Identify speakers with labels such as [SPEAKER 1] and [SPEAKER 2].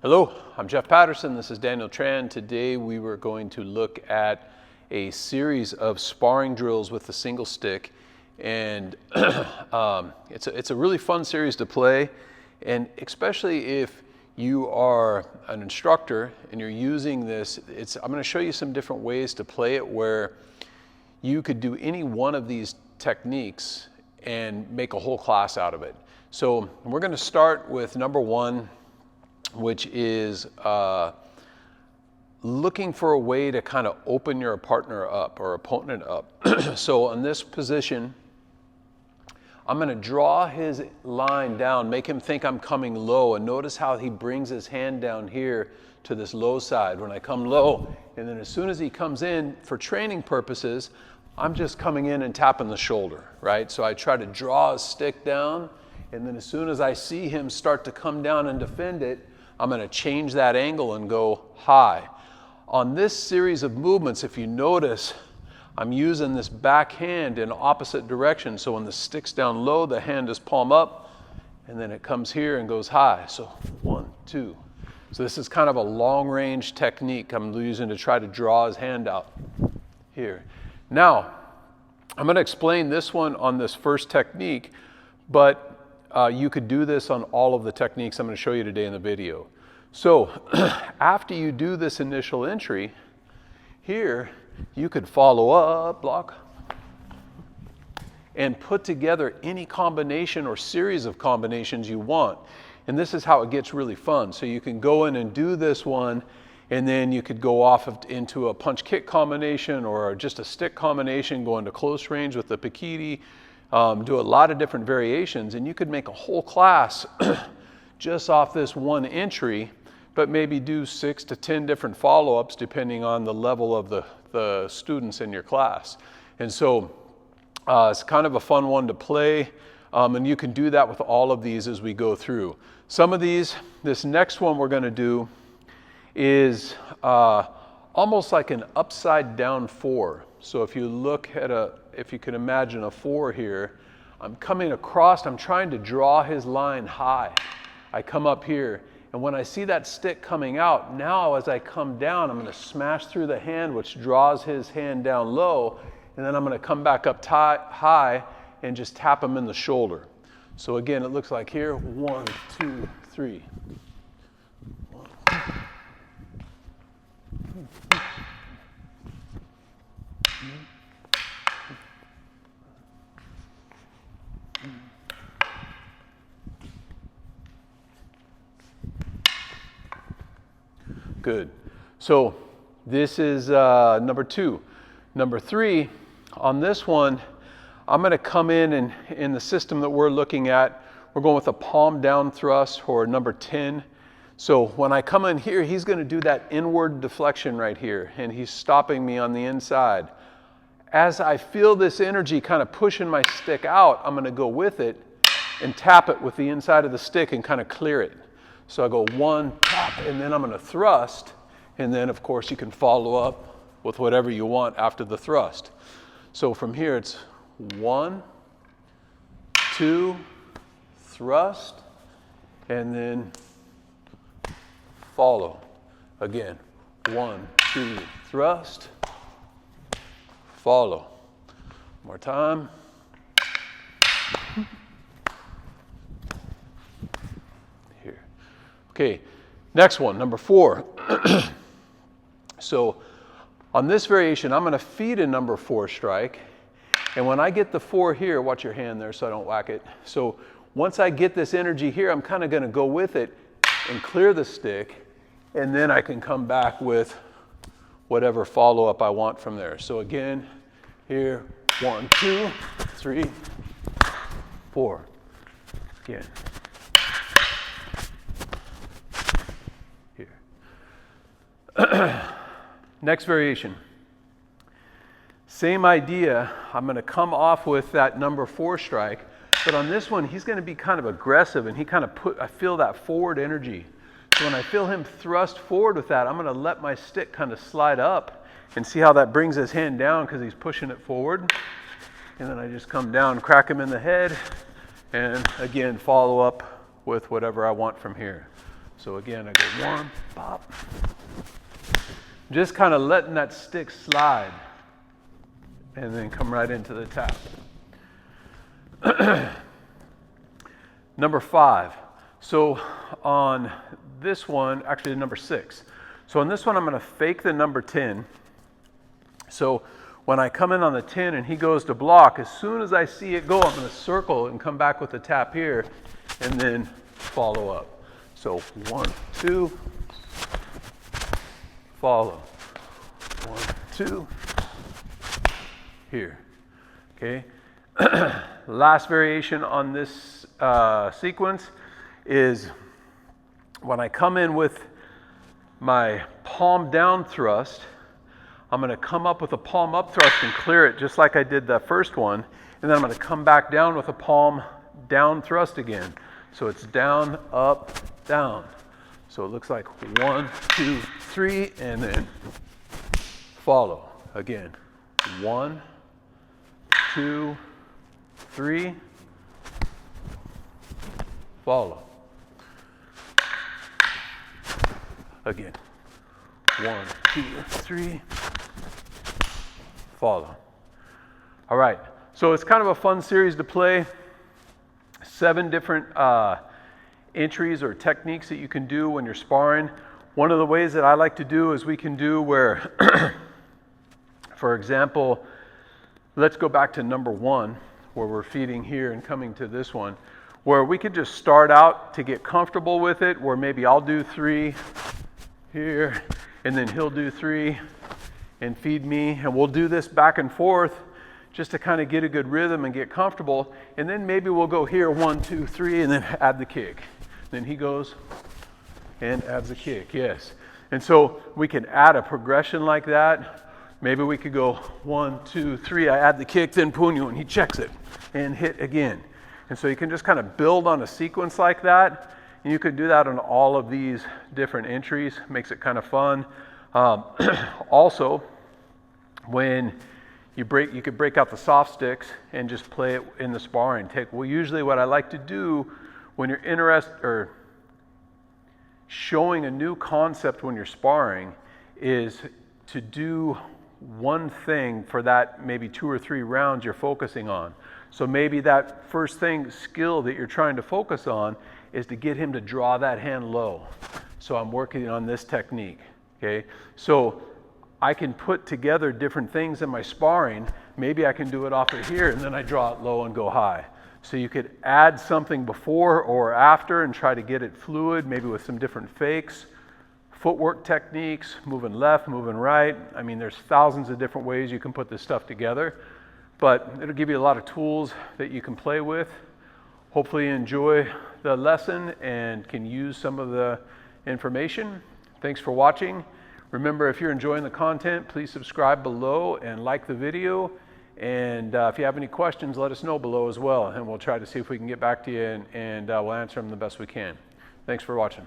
[SPEAKER 1] Hello, I'm Jeff Patterson. This is Daniel Tran. Today we were going to look at a series of sparring drills with a single stick, and it's a really fun series to play, and especially if you are an instructor and you're using this, I'm going to show you some different ways to play it where you could do any one of these techniques and make a whole class out of it. So we're going to start with number one, which is looking for a way to kind of open your partner up or opponent up. So in this position, I'm going to draw his line down, make him think I'm coming low, and notice how he brings his hand down here to this low side when I come low. And then as soon as he comes in, for training purposes, I'm just coming in and tapping the shoulder, right? So I try to draw his stick down, and then as soon as I see him start to come down and defend it, I'm going to change that angle and go high. On this series of movements, if you notice, I'm using this back hand in opposite direction. So when the stick's down low, the hand is palm up, and then it comes here and goes high. So 1, 2. So this is kind of a long range technique I'm using to try to draw his hand out here. Now, I'm going to explain this one on this first technique, but you could do this on all of the techniques I'm going to show you today in the video. So after you do this initial entry, here you could follow up, block, and put together any combination or series of combinations you want. And this is how it gets really fun. So you can go in and do this one, and then you could go off into a punch kick combination or just a stick combination, go into close range with the Pikiti. Do a lot of different variations, and you could make a whole class just off this one entry, but maybe do 6 to 10 different follow-ups depending on the level of the students in your class. And so it's kind of a fun one to play, and you can do that with all of these as we go through. Some of these, this next one we're going to do is almost like an upside down 4. So if you look at if you can imagine a 4 here, I'm coming across, I'm trying to draw his line high. I come up here, and when I see that stick coming out, now as I come down, I'm going to smash through the hand, which draws his hand down low, and then I'm going to come back up high and just tap him in the shoulder. So again, it looks like here, 1, 2, 3. Good. So this is number 2. Number 3, on this one, I'm going to come in the system that we're looking at, we're going with a palm down thrust or number 10. So when I come in here, he's going to do that inward deflection right here, and he's stopping me on the inside. As I feel this energy kind of pushing my stick out, I'm going to go with it and tap it with the inside of the stick and kind of clear it. So I go 1, tap, and then I'm going to thrust, and then of course you can follow up with whatever you want after the thrust. So from here it's 1, 2, thrust, and then follow. Again, 1, 2, thrust, follow. More time. Okay, next one, number 4. So on this variation, I'm going to feed a number 4 strike. And when I get the 4 here, watch your hand there so I don't whack it. So once I get this energy here, I'm kind of going to go with it and clear the stick. And then I can come back with whatever follow-up I want from there. So again, here, 1, 2, 3, 4. Again. Next variation. Same idea. I'm going to come off with that number 4 strike, but on this one, he's going to be kind of aggressive, and he kind of I feel that forward energy. So when I feel him thrust forward with that, I'm going to let my stick kind of slide up and see how that brings his hand down because he's pushing it forward. And then I just come down, crack him in the head, and again, follow up with whatever I want from here. So again, I go 1, pop. Just kind of letting that stick slide and then come right into the tap. Number 5. So on this one, actually number 6. So on this one, I'm going to fake the number 10. So when I come in on the 10 and he goes to block, as soon as I see it go, I'm going to circle and come back with the tap here and then follow up. So 1, 2, follow. 1, 2, here. Okay. Last variation on this sequence is when I come in with my palm down thrust, I'm going to come up with a palm up thrust and clear it just like I did that first one. And then I'm going to come back down with a palm down thrust again. So it's down, up, down. So it looks like 1, 2, 3, and then follow. Again, 1, 2, 3, follow. Again, 1, 2, 3, follow. All right, so it's kind of a fun series to play. 7 different entries or techniques that you can do when you're sparring. One of the ways that I like to do is we can do where, for example, let's go back to number 1, where we're feeding here and coming to this one, where we could just start out to get comfortable with it, where maybe I'll do 3 here, and then he'll do 3 and feed me, and we'll do this back and forth just to kind of get a good rhythm and get comfortable, and then maybe we'll go here 1, 2, 3, and then add the kick. Then he goes and adds a kick, yes. And so we can add a progression like that. Maybe we could go 1, 2, 3, I add the kick, then punyo, and he checks it and hit again. And so you can just kind of build on a sequence like that. And you could do that on all of these different entries. Makes it kind of fun. Also, when you could break out the soft sticks and just play it in the sparring. Usually what I like to do when you're interested or showing a new concept when you're sparring is to do one thing for that maybe 2 or 3 rounds you're focusing on. So maybe that first skill that you're trying to focus on is to get him to draw that hand low. So I'm working on this technique, okay? So I can put together different things in my sparring. Maybe I can do it off of here and then I draw it low and go high. So you could add something before or after and try to get it fluid, maybe with some different fakes, footwork techniques, moving left, moving right. I mean, there's thousands of different ways you can put this stuff together, but it'll give you a lot of tools that you can play with. Hopefully you enjoy the lesson and can use some of the information. Thanks for watching. Remember, if you're enjoying the content, please subscribe below and like the video. And if you have any questions, let us know below as well, and we'll try to see if we can get back to you and we'll answer them the best we can. Thanks for watching.